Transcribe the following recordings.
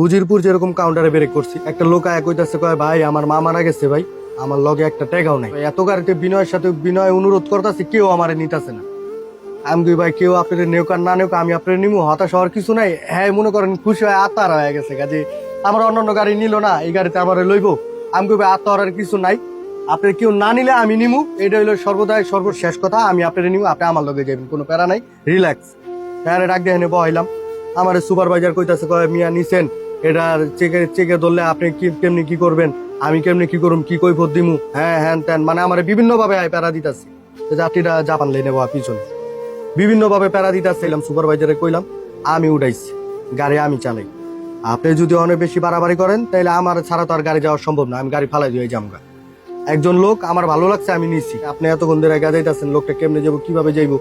উজিরপুর যেরকম কাউন্টারে ব্রেক করছি, একটা লোক আয়া কইতাছে, কয় ভাই আমার মা মারা গেছে ভাই, আমার লগে একটা টাকাও নাই। এত গাড়িতে বিনয়ের সাথে বিনয় অনুরোধ করতেছি, কেউ আমারে নিতেছে না। আমি কই ভাই কেউ আপনাদের নেউক আর না নেউক আমি আপনার নিমু, হতাশ হওয়ার কিছু নাই। হ্যাঁ মনে করেন খুশি হয়ে আত্মারা হয়ে গেছে কাজে আমার অন্যান্য গাড়ি নিল না, এই গাড়িতে আমার লইবো। আমি কই ভাই আত্মার কিছু নাই, আপনার কেউ না নিলে আমি নিমু, এটা হইলো সর্বদাই সর্বশেষ কথা। আমি আপনার নিমু, আপনি আমার লগে যাবেন, কোনো প্যারা নাই, রিল্যাক্স। হ্যাঁ ডাক দিয়ে এনে বহাইলাম। আমার সুপারভাইজার কইতাছে, কয় মিয়া নিছেন এটা চেকে ধরলে আপনি কি কেমনি কি করবেন, আমি কেমনি কি করুম, কি কৈফত দিমু, হ্যাঁ হ্যান ত্যান, মানে আমার বিভিন্ন ভাবে প্যারা দিতাছে। যাত্রীরা জাপান লেনে বয়া পিছনে বিভিন্ন ভাবে প্যারা দিতাছিলাম। সুপারভাইজারে কইলাম আমি উঠাইছি, গাড়ি আমি চালাই, আপনি যদি অনেক বেশি বাড়াবাড়ি করেন তাহলে আমার ছাড়া তো আর গাড়ি যাওয়া সম্ভব না, আমি গাড়ি ফালাই দিয়ে যামগা। একজন লোক আমার ভালো লাগছে আমি নিচ্ছি, আপনি এতক্ষণ ধরে যাইতেছেন, লোকটা কেমনে যাবো কিভাবে যাইবো,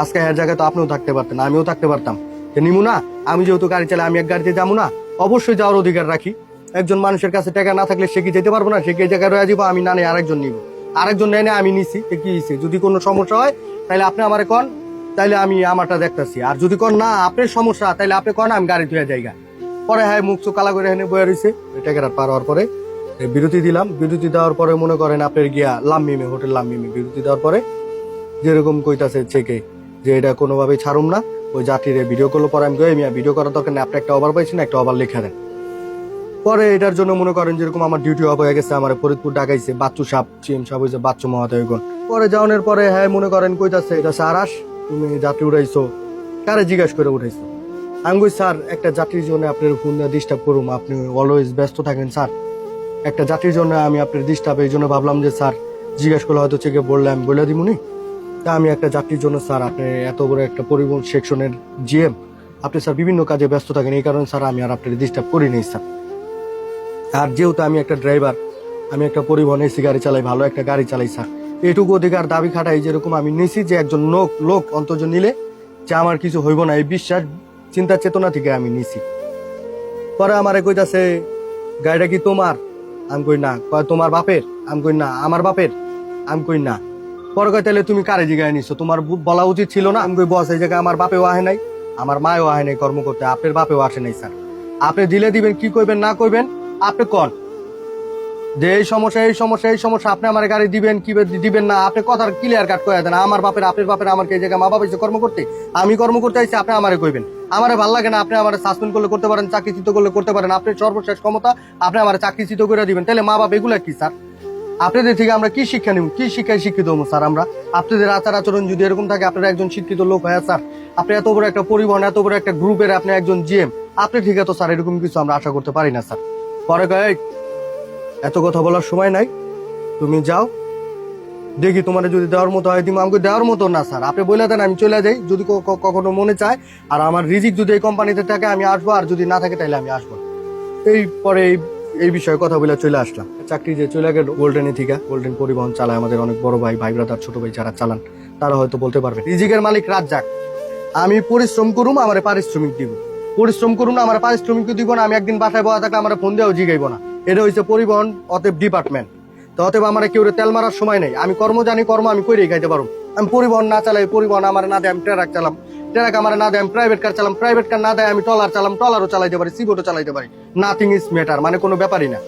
আজকে এর জায়গায় তো আপনিও থাকতে পারতেন, আমিও থাকতে পারতাম, নিমু না। আমি যেহেতু গাড়ি চালাই, আমি এক গাড়িতে যাবো না, অবশ্যই যাওয়ার অধিকার রাখি। একজন মানুষের কাছে টাকা না থাকলে সে কি যেতে পারবো না, সে কি জায়গায় রয়ে যাবো, আমি না নেই আরেকজন নিবো, আরেকজন নেয় না আমি নিছি, কি হয়েছে? যদি কোনো সমস্যা হয় তাহলে আপনি আমারে কন, তাইলে আমি আমারটা দেখতেছি। আর যদি কন না আপনার সমস্যা, তাইলে আপনি কন আমি গাড়ি ধুয়ে জায়গা। পরে হ্যাঁ মুখ চোখ কালা করে হেনে বয়ে রয়েছে। টাকাটা পার হওয়ার পরে বিরতি দিলাম। বিরতি দেওয়ার পরে মনে করেন আপনার গিয়া লামমিমে, হোটেল লামমিমে বিরতি দেওয়ার পরে যেরকম কইতাছে চেকে যে এটা কোনোভাবেই ছাড়ুম না, ওই যাত্রীরে ভিডিও করলো। পরে আমি কই মিয়া ভিডিও করার দরকার নেই, আপনি একটা ওভার পাইছেন, একটা ওভার লিখে দেন। পরে এটার জন্য মনে করেন যেরকম আমার ডিউটি অফ হয়ে গেছে, আমার ফরিদপুর ডাকাইছে, বাচ্চু সাপ চিএম সাপ হয়েছে, বাচ্চু মহাদয়গণ। পরে যাওয়ানোর পরে হ্যাঁ মনে করেন কইতাছে, এটা সারাস তুমি যাত্রী উঠাইছো, কারে জিজ্ঞাসা করে উঠাইছো? আমি কই স্যার একটা যাত্রীর জন্য আপনার ফোন ডিস্টার্ব করুম, আপনি অলওয়েজ ব্যস্ত থাকেন স্যার, একটা যাত্রীর জন্য আমি আপনার ডিস্টার্ব, এই জন্য ভাবলাম যে স্যার জিজ্ঞাসা করলে হয়তো চেকে বললে আমি বলে দিমুনি। তা আমি একটা যাত্রীর জন্য স্যার, আপনি এত বড় একটা পরিবহন সেকশনের জিএম, আপনি স্যার বিভিন্ন কাজে ব্যস্ত থাকেন, এই কারণে স্যার আমি আর আপনার ডিস্টার্ব করি নাই স্যার। আর যেহেতু আমি একটা ড্রাইভার, আমি একটা পরিবহন এসি গাড়ি চালাই, ভালো একটা গাড়ি চালাই স্যার, এইটুকু অধিকার দাবি খাটাই যেরকম আমি নিছি যে একজন লোক অন্তর্জ নিলে যে আমার কিছু হইব না, এই বিশ্বাস চিন্তা চেতনা থেকে আমি নিছি। পরে আমারে কইতাছে গাড়িটা কি তোমার? আমি কই না। কয় তোমার বাপের? আমি কই না। আমার বাপের? আমি কই না। পরে কয় তাহলে তুমি কারে জিগায় নিছো, তোমার বলা উচিত ছিল না? আমি কই বস এই জায়গায় আমার বাপেও আহে নাই, আমার মায়ও আহে নাই কর্ম করতে, আপনার বাপেও আসে নাই স্যার। আপনি দিলে দিবেন, কি কইবেন না কইবেন আপনি কন, যে এই সমস্যা এই সমস্যা এই সমস্যা, আপনি আমার গাড়ি দিবেন কি দিবেন না, আপনি কথার ক্লিয়ার কাট করে দেন। আমার বাপের আপনার বাপের আমার এই জায়গায় মা বাবা এসে কর্ম করতে, আমি কর্ম করতে আইছি, আপনি আমারে কইবেন। আমারে ভালো লাগে না, আপনি আমার সাসপেন্ড করলে করতে পারেন, চাকরিচ্যুত করলে করতে পারেন, আপনার সর্বশেষ ক্ষমতা আপনি আমার চাকরিচ্যুত করে দিবেন। তাহলে মা বাপ এগুলা কি স্যার? আপনাদের থেকে আমরা কি শিক্ষা নিব, কি শিক্ষায় শিক্ষিত হবো স্যার আমরা? আপনাদের আচার আচরণ যদি এরকম থাকে, আপনারা একজন শিক্ষিত লোক হয় স্যার, আপনি এত বড় একটা পরিবহন, এত বড় একটা গ্রুপের আপনি একজন জিএম, আপনি ঠিক আছে স্যার, এরকম কিছু আমরা আশা করতে পারি না স্যার। পরে কয় এত কথা বলার সময় নাই, তুমি যাও, দেখি তোমার যদি দেওয়ার মতো হয় তুমি। আমাকে দেওয়ার মতো না স্যার, আপনি বলে দেন আমি চলে যাই, যদি কখনো মনে চায়, আর আমার রিজিক যদি এই কোম্পানিতে থাকে আমি আসবো, আর যদি না থাকে তাহলে আমি আসবো। এই পরে এই বিষয়ে কথা বলে চলে আসলাম। চাকরি যে চলে গেল গোল্ডেনে থেকে, গোল্ডেন পরিবহন চালায় আমাদের অনেক বড় ভাই ব্রাদার, ছোট ভাই যারা চালান তারা হয়তো বলতে পারবে। রিজিকের মালিক রাজ্জাক, আমি পরিশ্রম করুম আমার পারিশ্রমিক দিব, পরিশ্রম করুম না আমার পারিশ্রমিক দিব না। আমি একদিন বাসায় বসা থাকলে আমার ফোন দিয়েও জিগাইব না, এটা হচ্ছে পরিবহন অতএব ডিপার্টমেন্ট। তো অতএব আমার কেউ তেল মারার সময় নেই, আমি কর্ম জানি, কর্ম আমি করেই খাইতে পারবো। আমি পরিবহন না চালাই, পরিবহন আমার না দেয় আমি ট্রাক চালাম, ট্রাক আমার না দেয় আমি প্রাইভেট কার চালাম, প্রাইভেট কার না দেয় আমি ট্রলার চালাম, ট্রলারও চালাইতে পারি, সিবোটও চালাইতে পারি। নাথিং ইজ ম্যাটার, মানে কোনো ব্যাপারই না।